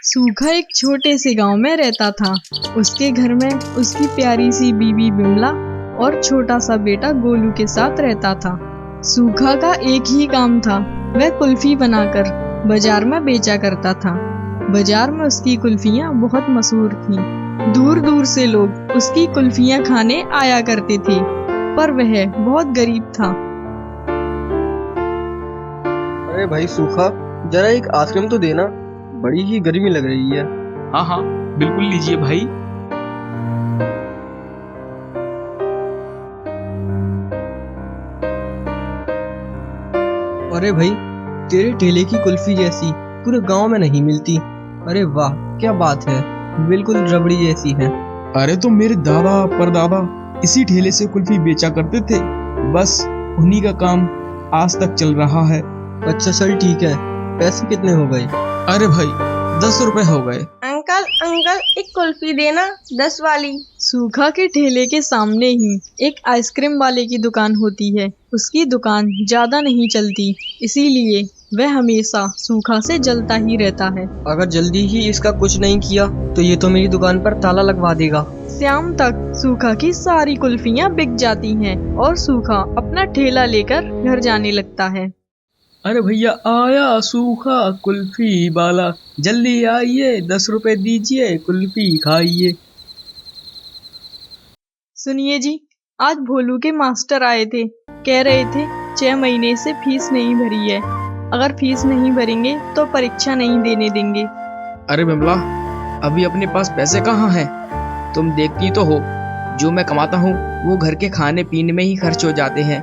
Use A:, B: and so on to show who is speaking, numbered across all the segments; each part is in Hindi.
A: सूखा एक छोटे से गांव में रहता था। उसके घर में उसकी प्यारी सी बीवी बिमला और छोटा सा बेटा गोलू के साथ रहता था। सूखा का एक ही काम था, वह कुल्फी बनाकर बाजार में बेचा करता था। बाजार में उसकी कुल्फियां बहुत मशहूर थीं। दूर दूर से लोग उसकी कुल्फियां खाने आया करते थे, पर वह बहुत गरीब था।
B: अरे भाई सूखा, जरा एक आइसक्रीम तो देना, बड़ी ही गर्मी लग रही है।
C: हाँ हाँ, बिल्कुल लीजिए भाई।
B: अरे भाई, तेरे ठेले की कुल्फी जैसी पूरे गांव में नहीं मिलती। अरे वाह, क्या बात है, बिल्कुल रबड़ी जैसी है।
C: अरे तो मेरे दादा परदादा इसी ठेले से कुल्फी बेचा करते थे, बस उन्हीं का काम आज तक चल रहा है।
B: अच्छा चल ठीक है, पैसे कितने हो गए?
C: अरे भाई 10 रुपए हो गए।
D: अंकल अंकल, एक कुल्फी देना, 10 वाली।
A: सूखा के ठेले के सामने ही एक आइसक्रीम वाले की दुकान होती है। उसकी दुकान ज्यादा नहीं चलती, इसीलिए वह हमेशा सूखा से जलता ही रहता है।
B: अगर जल्दी ही इसका कुछ नहीं किया तो ये तो मेरी दुकान पर ताला लगवा देगा।
A: शाम तक सूखा की सारी कुल्फियां बिक जाती हैं और सूखा अपना ठेला लेकर घर जाने लगता है।
C: अरे भैया आया सूखा कुल्फी वाला, जल्दी आइए 10 रुपए दीजिए कुल्फी खाइए।
A: सुनिए जी, आज भोलू के मास्टर आए थे, कह रहे थे 6 महीने से फीस नहीं भरी है, अगर फीस नहीं भरेंगे तो परीक्षा नहीं देने देंगे।
C: अरे बिमला, अभी अपने पास पैसे कहाँ हैं? तुम देखती तो हो, जो मैं कमाता हूँ वो घर के खाने पीने में ही खर्च हो जाते हैं,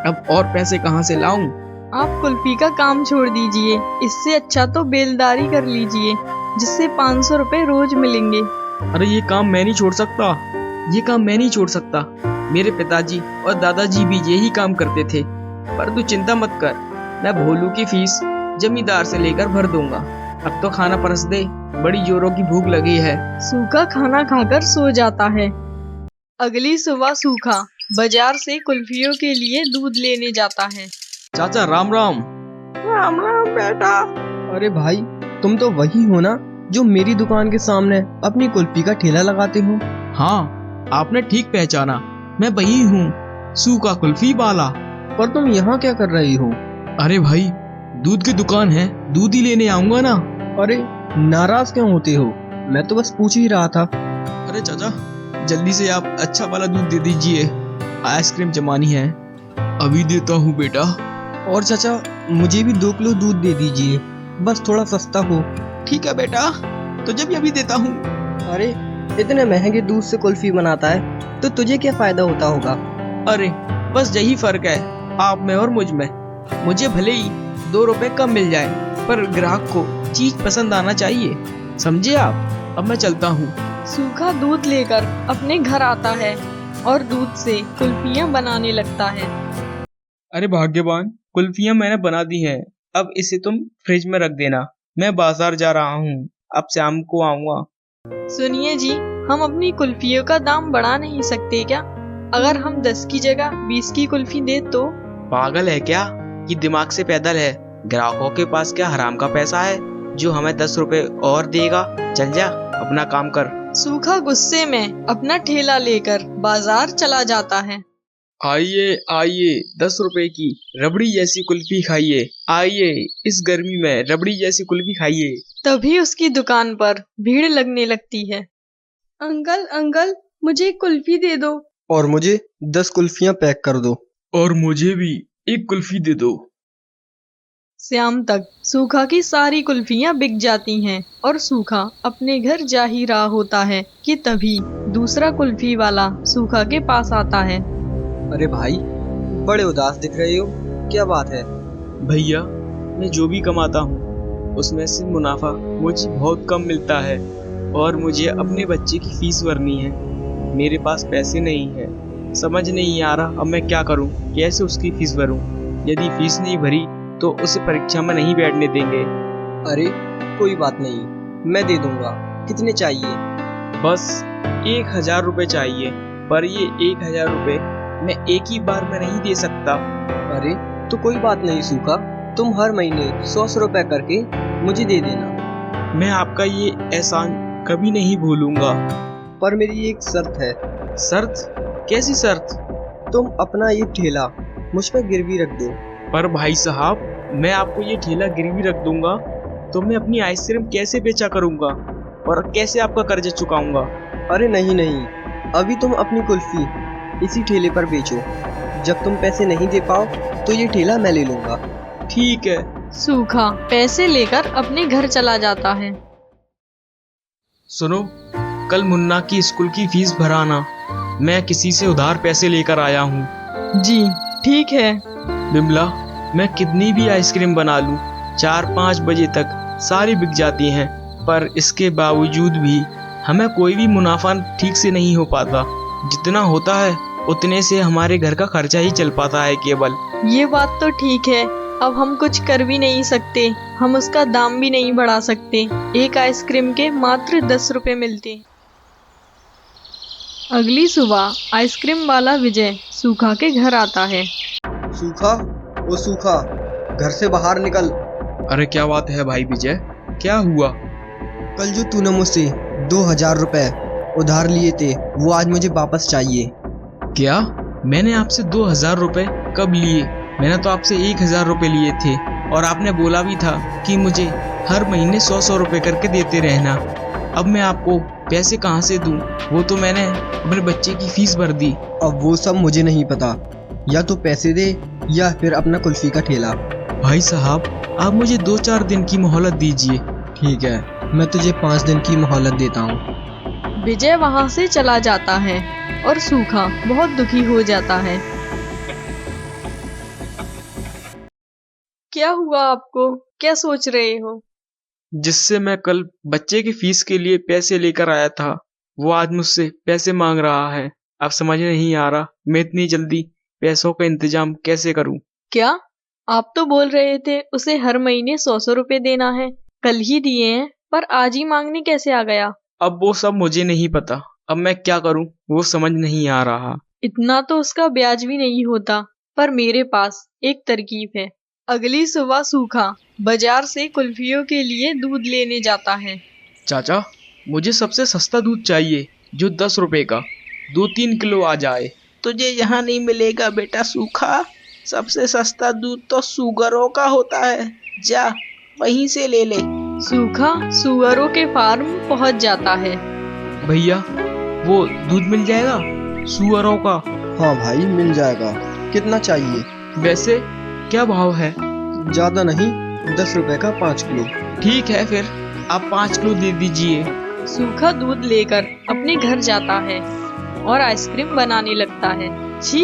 C: अब और पैसे कहाँ से लाऊं?
A: आप कुल्फी का काम छोड़ दीजिए, इससे अच्छा तो बेलदारी कर लीजिए, जिससे 500 रुपए रोज मिलेंगे।
C: अरे ये काम मैं नहीं छोड़ सकता, ये काम मैं नहीं छोड़ सकता। मेरे पिताजी और दादाजी भी यही काम करते थे। पर तू चिंता मत कर, मैं भोलू की फीस जमींदार से लेकर भर दूंगा। अब तो खाना परस दे, बड़ी जोरों की भूख लगी है।
A: सूखा खाना खाकर सो जाता है। अगली सुबह सूखा बाजार से कुल्फियों के लिए दूध लेने जाता है।
C: चाचा राम राम।
B: राम राम बेटा। अरे भाई, तुम तो वही हो ना जो मेरी दुकान के सामने अपनी कुल्फी का ठेला लगाते हो?
C: हाँ, आपने ठीक पहचाना, मैं वही हूँ, सूखा कुल्फी वाला।
B: पर तुम यहाँ क्या कर रही हो?
C: अरे भाई, दूध की दुकान है, दूध ही लेने आऊंगा ना।
B: अरे नाराज क्यों होते हो? मैं तो बस पूछ ही रहा था।
C: अरे चाचा, जल्दी से आप अच्छा वाला दूध दे दीजिए, आइसक्रीम जमानी है। अभी देता हूँ बेटा।
B: और चाचा, मुझे भी 2 किलो दूध दे दीजिए, बस थोड़ा सस्ता हो।
C: ठीक है बेटा, तुझे भी अभी देता हूँ।
B: अरे इतने महंगे दूध से कुल्फी बनाता है तो तुझे क्या फायदा होता होगा?
C: अरे बस यही फर्क है आप में और मुझ में। मुझे भले ही 2 रुपए कम मिल जाए, पर ग्राहक को चीज पसंद आना चाहिए, समझे आप? अब मैं चलता हूँ।
A: सूखा दूध लेकर अपने घर आता है और दूध से कुल्फियां बनाने लगता है।
C: अरे भाग्यवान, कुल्फियां मैंने बना दी हैं, अब इसे तुम फ्रिज में रख देना। मैं बाजार जा रहा हूँ, अब शाम को आऊंगा।
A: सुनिए जी, हम अपनी कुल्फियों का दाम बढ़ा नहीं सकते क्या? अगर हम 10 की जगह 20 की कुल्फी दे तो?
C: पागल है क्या? ये दिमाग से पैदल है? ग्राहकों के पास क्या हराम का पैसा है जो हमें 10 रुपए और देगा? चल जा, अपना काम कर।
A: सूखा गुस्से में अपना ठेला लेकर बाजार चला जाता है।
C: आइए आइए, 10 रुपए की रबड़ी जैसी कुल्फी खाइए। आइए, इस गर्मी में रबड़ी जैसी कुल्फी खाइए।
A: तभी उसकी दुकान पर भीड़ लगने लगती है।
D: अंकल अंकल, मुझे एक कुल्फी दे दो।
B: और मुझे 10 कुल्फियां पैक कर दो।
C: और मुझे भी एक कुल्फी दे दो।
A: शाम तक सूखा की सारी कुल्फियां बिक जाती हैं और सूखा अपने घर जा ही रहा होता है कि तभी दूसरा कुल्फी वाला सूखा के पास आता है।
B: अरे भाई, बड़े उदास दिख रहे हो, क्या बात है?
C: भैया, मैं जो भी कमाता हूँ उसमें से मुनाफा मुझे बहुत कम मिलता है और मुझे अपने बच्चे की फीस भरनी है। मेरे पास पैसे नहीं है, समझ नहीं आ रहा अब मैं क्या करूँ, कैसे उसकी फीस भरूँ। यदि फीस नहीं भरी तो उसे परीक्षा में नहीं बैठने देंगे।
B: अरे कोई बात नहीं, मैं दे दूंगा। कितने चाहिए?
C: बस 1000 रुपए चाहिए, पर ये 1000 रुपए मैं एक ही बार में नहीं दे सकता।
B: अरे तो कोई बात नहीं सूखा, तुम हर महीने 100 रुपए करके मुझे दे देना।
C: मैं आपका ये एहसान कभी नहीं भूलूंगा।
B: पर मेरी एक शर्त है।
C: शर्त? कैसी शर्त?
B: तुम अपना ये ठेला मुझ पर गिरवी रख दो।
C: पर भाई साहब, मैं आपको ये ठेला गिरवी रख दूंगा तो मैं अपनी आइसक्रीम कैसे बेचा करूंगा और कैसे आपका कर्जा चुकाऊंगा?
B: अरे नहीं नहीं, अभी तुम अपनी कुल्फी इसी ठेले पर बेचो। जब तुम पैसे नहीं दे पाओ तो ये ठेला मैं ले लूंगा।
C: ठीक है।
A: सूखा पैसे लेकर अपने घर चला जाता है।
C: सुनो, कल मुन्ना की स्कूल की फीस भराना। मैं किसी से उधार पैसे लेकर आया हूँ।
A: जी ठीक है।
C: बिमला, मैं कितनी भी आइसक्रीम बना लूँ 4-5 बजे तक सारी बिक जाती हैं, पर इसके बावजूद भी हमें कोई भी मुनाफा ठीक से नहीं हो पाता। जितना होता है उतने से हमारे घर का खर्चा ही चल पाता है केवल।
A: ये बात तो ठीक है, अब हम कुछ कर भी नहीं सकते, हम उसका दाम भी नहीं बढ़ा सकते। एक आइसक्रीम के मात्र 10 रुपए मिलते। अगली सुबह आइसक्रीम वाला विजय सूखा के घर आता है।
B: सूखा, ओ सूखा, घर से बाहर निकल।
C: अरे क्या बात है भाई विजय, क्या हुआ?
B: कल जो तूने मुझसे 2000 रुपए उधार लिए थे वो आज मुझे वापस चाहिए।
C: क्या? मैंने आपसे 2000 रुपए कब लिए? मैंने तो आपसे 1000 रुपए लिए थे और आपने बोला भी था कि मुझे हर महीने 100-100 रुपए करके देते रहना। अब मैं आपको पैसे कहाँ से दूं? वो तो मैंने अपने बच्चे की फीस भर दी।
B: अब वो सब मुझे नहीं पता, या तो पैसे दे या फिर अपना कुल्फी का ठेला।
C: भाई साहब, आप मुझे 2-4 दिन की मोहलत दीजिए।
B: ठीक है, मैं तुझे 5 दिन की मोहलत देता हूँ।
A: विजय वहाँ से चला जाता है और सूखा बहुत दुखी हो जाता है। क्या हुआ आपको? क्या सोच रहे हो?
C: जिससे मैं कल बच्चे की फीस के लिए पैसे लेकर आया था, वो आज मुझसे पैसे मांग रहा है। अब समझ नहीं आ रहा मैं इतनी जल्दी पैसों का इंतजाम कैसे करूं।
A: क्या? आप तो बोल रहे थे उसे हर महीने 100-100 रुपए देना है, कल ही दिए हैं, पर आज ही मांगने कैसे आ गया?
C: अब वो सब मुझे नहीं पता, अब मैं क्या करूं वो समझ नहीं आ रहा।
A: इतना तो उसका ब्याज भी नहीं होता, पर मेरे पास एक तरकीब है। अगली सुबह सूखा बाजार से कुल्फियों के लिए दूध लेने जाता है।
C: चाचा, मुझे सबसे सस्ता दूध चाहिए जो 10 रुपए का 2-3 किलो आ जाए।
E: तुझे यहाँ नहीं मिलेगा बेटा सूखा, सबसे सस्ता दूध तो सुगरों का होता है, जा वहीं से ले ले।
A: सूखा सुअरों के फार्म पहुंच जाता है।
C: भैया, वो दूध मिल जाएगा सुअरों का?
B: हाँ भाई, मिल जाएगा। कितना चाहिए?
C: वैसे क्या भाव है?
B: ज्यादा नहीं, 10 रुपए का 5 किलो।
C: ठीक है, फिर आप 5 किलो दे दीजिए।
A: सूखा दूध लेकर अपने घर जाता है और आइसक्रीम बनाने लगता है। छी,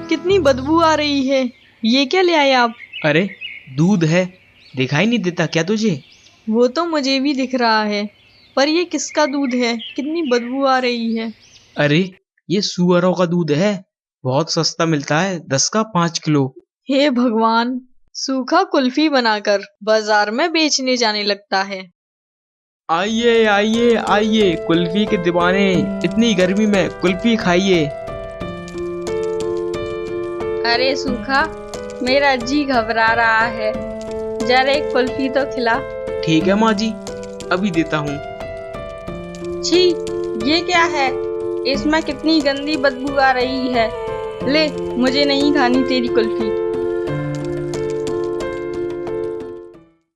A: कितनी बदबू आ रही है, ये क्या ले आए आप?
C: अरे दूध है, दिखाई नहीं देता क्या तुझे?
A: वो तो मुझे भी दिख रहा है, पर ये किसका दूध है? कितनी बदबू आ रही है।
C: अरे ये सुअरों का दूध है, बहुत सस्ता मिलता है, 10 का 5 किलो।
A: हे भगवान! सूखा कुल्फी बनाकर बाजार में बेचने जाने लगता है।
C: आइए आइए आइए कुल्फी के दीवाने, इतनी गर्मी में कुल्फी खाइए।
D: अरे सूखा, मेरा जी घबरा रहा है, जरा एक कुल्फी तो खिला।
C: ठीक है माँ जी, अभी देता हूँ।
D: छी, ये क्या है? इसमें कितनी गंदी बदबू आ रही है। ले, मुझे नहीं खानी तेरी कुल्फी।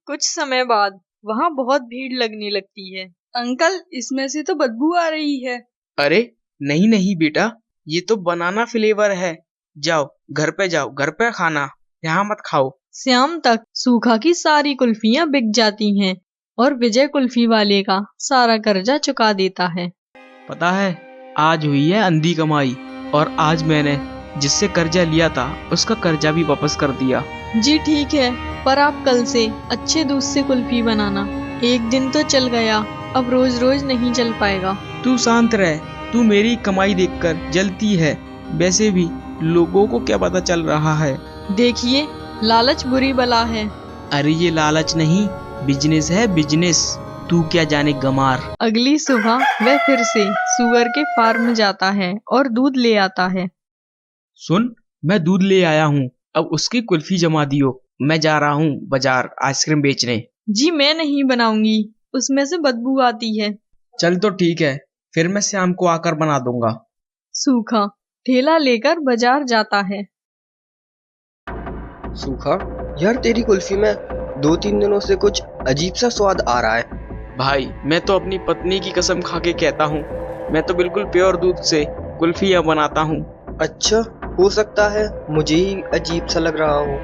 A: कुछ समय बाद वहाँ बहुत भीड़ लगने लगती है।
D: अंकल, इसमें से तो बदबू आ रही है।
C: अरे नहीं नहीं बेटा, ये तो बनाना फ्लेवर है। जाओ घर पे जाओ, घर पे खाना, यहाँ मत खाओ।
A: शाम तक सूखा की सारी कुल्फियाँ बिक जाती हैं और विजय कुल्फी वाले का सारा कर्जा चुका देता है।
C: पता है, आज हुई है अंधी कमाई और आज मैंने जिससे कर्जा लिया था उसका कर्जा भी वापस कर दिया।
A: जी ठीक है, पर आप कल से अच्छे दूध से कुल्फी बनाना। एक दिन तो चल गया, अब रोज रोज नहीं चल पाएगा।
C: तू शांत रह, तू मेरी कमाई देखकर जलती है, वैसे भी लोगों को क्या पता चल रहा है।
A: देखिए, लालच बुरी बला है।
C: अरे ये लालच नहीं, बिजनेस है बिजनेस, तू क्या जाने गमार।
A: अगली सुबह वह फिर से सुअर के फार्म जाता है और दूध ले आता है।
C: सुन, मैं दूध ले आया हूँ, अब उसकी कुल्फी जमा दियो। मैं जा रहा हूँ बाजार आइसक्रीम बेचने।
A: जी मैं नहीं बनाऊंगी, उसमें से बदबू आती है।
C: चल तो ठीक है, फिर मैं शाम को आकर बना दूंगा।
A: सूखा ठेला लेकर बाजार जाता है।
B: सूखा, यार तेरी कुल्फी में 2-3 दिनों से कुछ अजीब सा स्वाद आ रहा है।
C: भाई मैं तो अपनी पत्नी की कसम खा के कहता हूँ, मैं तो बिल्कुल प्योर दूध से कुल्फियाँ बनाता हूँ।
B: अच्छा, हो सकता है मुझे ही अजीब सा लग रहा हो।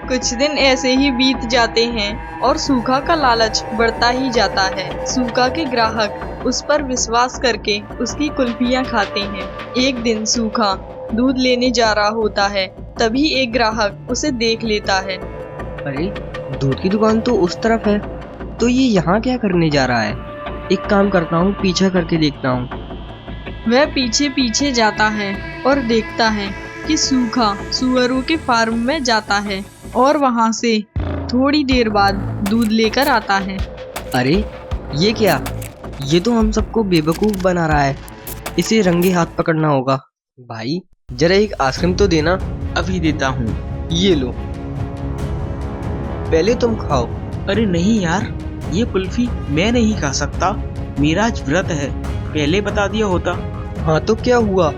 A: कुछ दिन ऐसे ही बीत जाते हैं और सूखा का लालच बढ़ता ही जाता है। सूखा के ग्राहक उस पर विश्वास करके उसकी कुल्फियाँ खाते हैं। एक दिन सूखा दूध लेने जा रहा होता है, तभी एक ग्राहक उसे देख लेता है।
B: अरे, दूध की दुकान तो उस तरफ है, तो ये यहाँ क्या करने जा रहा है? एक काम करता हूँ, पीछा करके देखता हूँ।
A: वह पीछे पीछे जाता है और देखता है कि सूखा सुअरों के फार्म में जाता है और वहाँ से थोड़ी देर बाद दूध लेकर आता है।
B: अरे, ये क्या? ये तो हम सबको बेवकूफ बना रहा है। इसे रंगे हाथ पकड़ना होगा। भाई, जरा एक आइसक्रीम तो देना।
C: अभी देता हूँ।
B: ये लो, पहले तुम खाओ।
C: अरे नहीं यार, ये कुल्फी मैं नहीं खा सकता, मेरा आज व्रत है। पहले बता दिया होता।
B: हाँ तो क्या हुआ,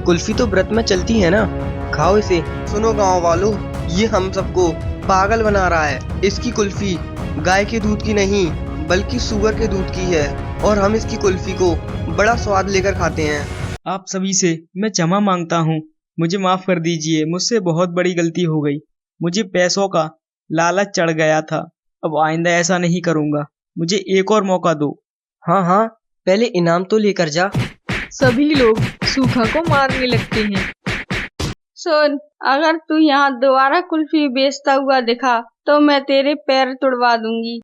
B: कुल्फी तो व्रत में चलती है ना, खाओ इसे। सुनो गांव वालों, ये हम सबको पागल बना रहा है। इसकी कुल्फी गाय के दूध की नहीं बल्कि सुअर के दूध की है और हम इसकी कुल्फी को बड़ा स्वाद लेकर खाते हैं।
C: आप सभी से मैं क्षमा मांगता हूँ, मुझे माफ कर दीजिए। मुझसे बहुत बड़ी गलती हो गई। मुझे पैसों का लालच चढ़ गया था। अब आइंदा ऐसा नहीं करूँगा। मुझे एक और मौका दो।
B: हाँ हाँ, पहले इनाम तो लेकर जा।
A: सभी लोग सूखा को मारने लगते हैं।
D: सुन, अगर तू यहाँ दोबारा कुल्फी बेचता हुआ दिखा तो मैं तेरे पैर तुड़वा दूंगी।